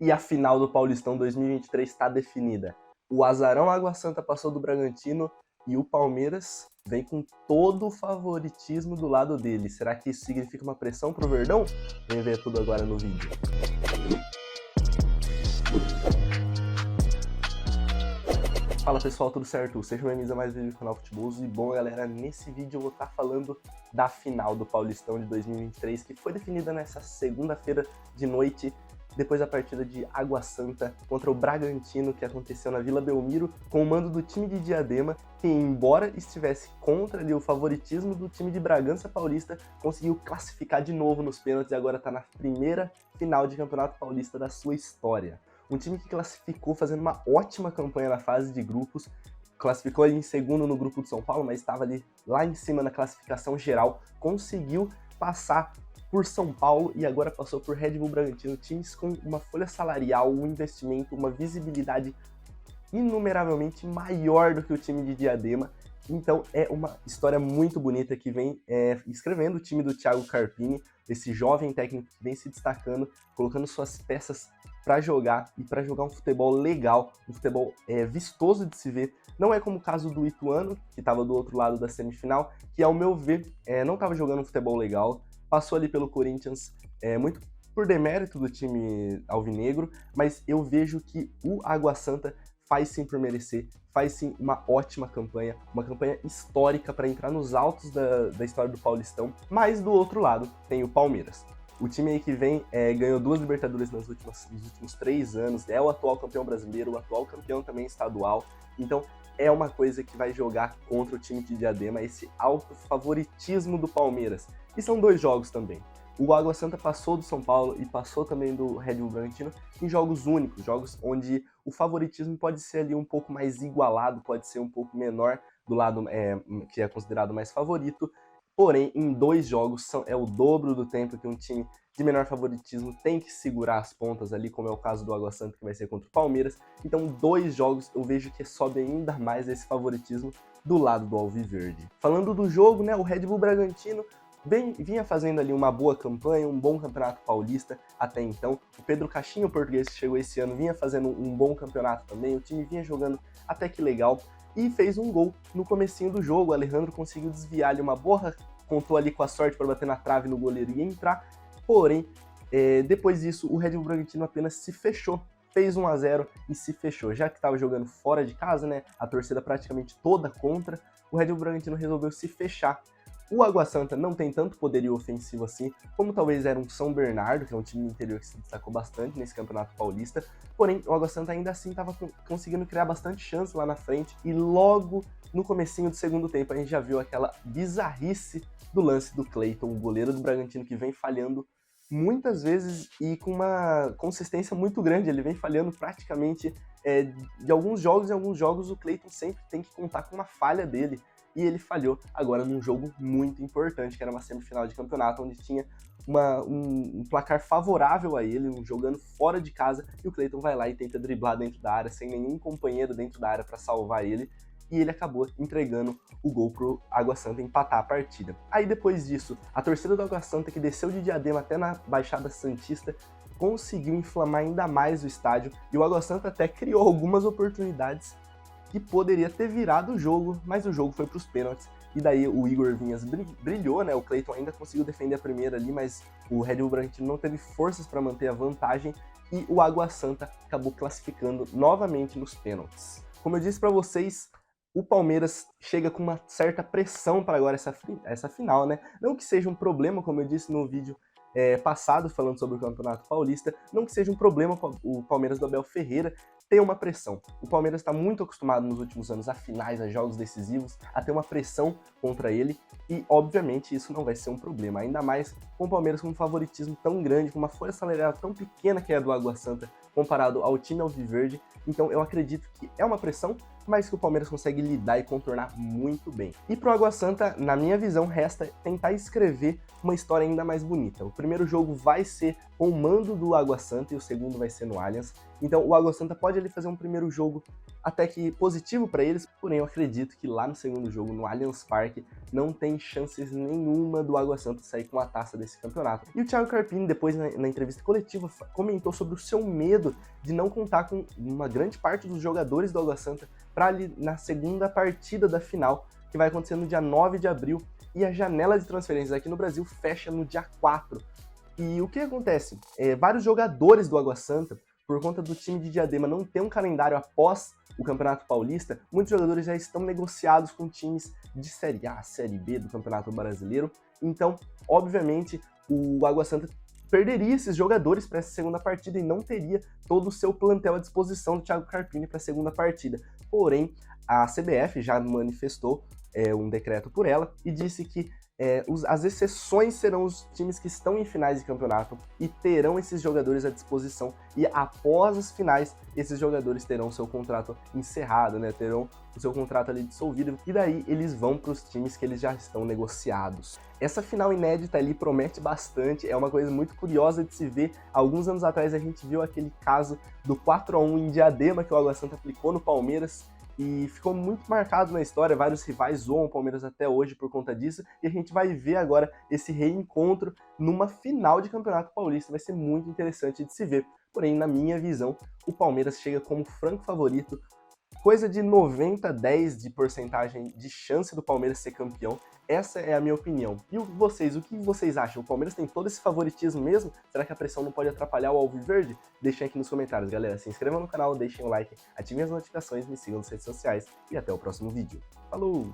E a final do Paulistão 2023 está definida. O Azarão Água Santa passou do Bragantino e o Palmeiras vem com todo o favoritismo do lado dele. Será que isso significa uma pressão pro Verdão? Vem ver tudo agora no vídeo. Fala pessoal, tudo certo? Sejam bem-vindos a mais um vídeo do canal Futeboso. E bom galera, nesse vídeo eu vou estar falando da final do Paulistão de 2023, que foi definida nessa segunda-feira de noite, depois da partida de Água Santa contra o Bragantino, que aconteceu na Vila Belmiro, com o mando do time de Diadema, que embora estivesse contra ali o favoritismo do time de Bragança Paulista, conseguiu classificar de novo nos pênaltis e agora está na primeira final de Campeonato Paulista da sua história. Um time que classificou fazendo uma ótima campanha na fase de grupos, classificou ali em segundo no grupo de São Paulo, mas estava ali lá em cima na classificação geral, conseguiu passar por São Paulo e agora passou por Red Bull Bragantino, times com uma folha salarial, um investimento, uma visibilidade inumeravelmente maior do que o time de Diadema. Então é uma história muito bonita que vem escrevendo o time do Thiago Carpini, esse jovem técnico que vem se destacando, colocando suas peças para jogar e para jogar um futebol legal, um futebol vistoso de se ver. Não é como o caso do Ituano, que estava do outro lado da semifinal, que ao meu ver não estava jogando um futebol legal, passou ali pelo Corinthians, muito por demérito do time alvinegro, mas eu vejo que o Água Santa faz sim por merecer, faz sim uma ótima campanha, uma campanha histórica para entrar nos altos da história do Paulistão. Mas do outro lado tem o Palmeiras. O time aí que vem ganhou 2 Libertadores nos últimos 3 anos, é o atual campeão brasileiro, o atual campeão também estadual, então é uma coisa que vai jogar contra o time de Diadema, esse alto favoritismo do Palmeiras. E são 2 jogos também. O Água Santa passou do São Paulo e passou também do Red Bull Bragantino em jogos únicos, jogos onde o favoritismo pode ser ali um pouco mais igualado, pode ser um pouco menor do lado que é considerado mais favorito. Porém, em 2 jogos é o dobro do tempo que um time de menor favoritismo tem que segurar as pontas ali, como é o caso do Água Santa, que vai ser contra o Palmeiras. Então, 2 jogos eu vejo que sobe ainda mais esse favoritismo do lado do Alviverde. Falando do jogo, né, o Red Bull Bragantino vinha fazendo ali uma boa campanha, um bom campeonato paulista até então. O Pedro Caixinha, o português que chegou esse ano, vinha fazendo um bom campeonato também, o time vinha jogando até que legal. E fez um gol no comecinho do jogo, o Alejandro conseguiu desviar ali uma boa, contou ali com a sorte para bater na trave no goleiro e entrar, porém, depois disso o Red Bull Bragantino apenas se fechou, fez 1-0 e se fechou, já que estava jogando fora de casa, né, a torcida praticamente toda contra, o Red Bull Bragantino resolveu se fechar. O Água Santa não tem tanto poderio ofensivo assim, como talvez era um São Bernardo, que é um time do interior que se destacou bastante nesse Campeonato Paulista, porém o Água Santa ainda assim estava conseguindo criar bastante chance lá na frente, e logo no comecinho do segundo tempo a gente já viu aquela bizarrice do lance do Cleiton, o goleiro do Bragantino, que vem falhando muitas vezes e com uma consistência muito grande. Ele vem falhando praticamente de alguns jogos, em alguns jogos o Cleiton sempre tem que contar com uma falha dele, e ele falhou agora num jogo muito importante, que era uma semifinal de campeonato, onde tinha um placar favorável a ele, jogando fora de casa, e o Cleiton vai lá e tenta driblar dentro da área, sem nenhum companheiro dentro da área para salvar ele, e ele acabou entregando o gol pro Água Santa empatar a partida. Aí depois disso, a torcida do Água Santa, que desceu de Diadema até na Baixada Santista, conseguiu inflamar ainda mais o estádio, e o Água Santa até criou algumas oportunidades que poderia ter virado o jogo, mas o jogo foi para os pênaltis, e daí o Igor Vinhas brilhou, né? O Cleiton ainda conseguiu defender a primeira ali, mas o Red Bull Bragantino não teve forças para manter a vantagem, e o Água Santa acabou classificando novamente nos pênaltis. Como eu disse para vocês, o Palmeiras chega com uma certa pressão para agora essa final, né? Não que seja um problema, como eu disse no vídeo passado, falando sobre o Campeonato Paulista, não que seja um problema o Palmeiras do Abel Ferreira ter uma pressão. O Palmeiras está muito acostumado nos últimos anos a finais, a jogos decisivos, a ter uma pressão contra ele, e obviamente isso não vai ser um problema, ainda mais com o Palmeiras com um favoritismo tão grande, com uma folha salarial tão pequena que é a do Água Santa, comparado ao time alviverde. Então eu acredito que é uma pressão, mas que o Palmeiras consegue lidar e contornar muito bem. E pro Água Santa, na minha visão, resta tentar escrever uma história ainda mais bonita. O primeiro jogo vai ser com o mando do Água Santa e o segundo vai ser no Allianz. Então o Água Santa pode ali fazer um primeiro jogo até que positivo para eles, porém eu acredito que lá no segundo jogo, no Allianz Parque, não tem chances nenhuma do Água Santa sair com a taça desse campeonato. E o Thiago Carpini, depois na entrevista coletiva, comentou sobre o seu medo de não contar com uma grande parte dos jogadores do Água Santa para ali na segunda partida da final, que vai acontecer no dia 9 de abril, e a janela de transferências aqui no Brasil fecha no dia 4. E o que acontece? Vários jogadores do Água Santa, por conta do time de Diadema não ter um calendário após o Campeonato Paulista, muitos jogadores já estão negociados com times de Série A, Série B do Campeonato Brasileiro. Então, obviamente, o Água Santa perderia esses jogadores para essa segunda partida e não teria todo o seu plantel à disposição do Thiago Carpini para a segunda partida. Porém, a CBF já manifestou um decreto por ela e disse que as exceções serão os times que estão em finais de campeonato e terão esses jogadores à disposição, e após as finais, esses jogadores terão seu contrato encerrado, né? Terão o seu contrato ali dissolvido, e daí eles vão para os times que eles já estão negociados. Essa final inédita ali promete bastante, é uma coisa muito curiosa de se ver. Alguns anos atrás a gente viu aquele caso do 4-1 em Diadema que o Água Santa aplicou no Palmeiras, e ficou muito marcado na história, vários rivais zoam o Palmeiras até hoje por conta disso, e a gente vai ver agora esse reencontro numa final de Campeonato Paulista, vai ser muito interessante de se ver. Porém, na minha visão, o Palmeiras chega como franco favorito, coisa de 90-10 de porcentagem de chance do Palmeiras ser campeão. Essa é a minha opinião. E vocês, o que vocês acham? O Palmeiras tem todo esse favoritismo mesmo? Será que a pressão não pode atrapalhar o Alviverde? Deixem aqui nos comentários, galera. Se inscrevam no canal, deixem o like, ativem as notificações, me sigam nas redes sociais e até o próximo vídeo. Falou!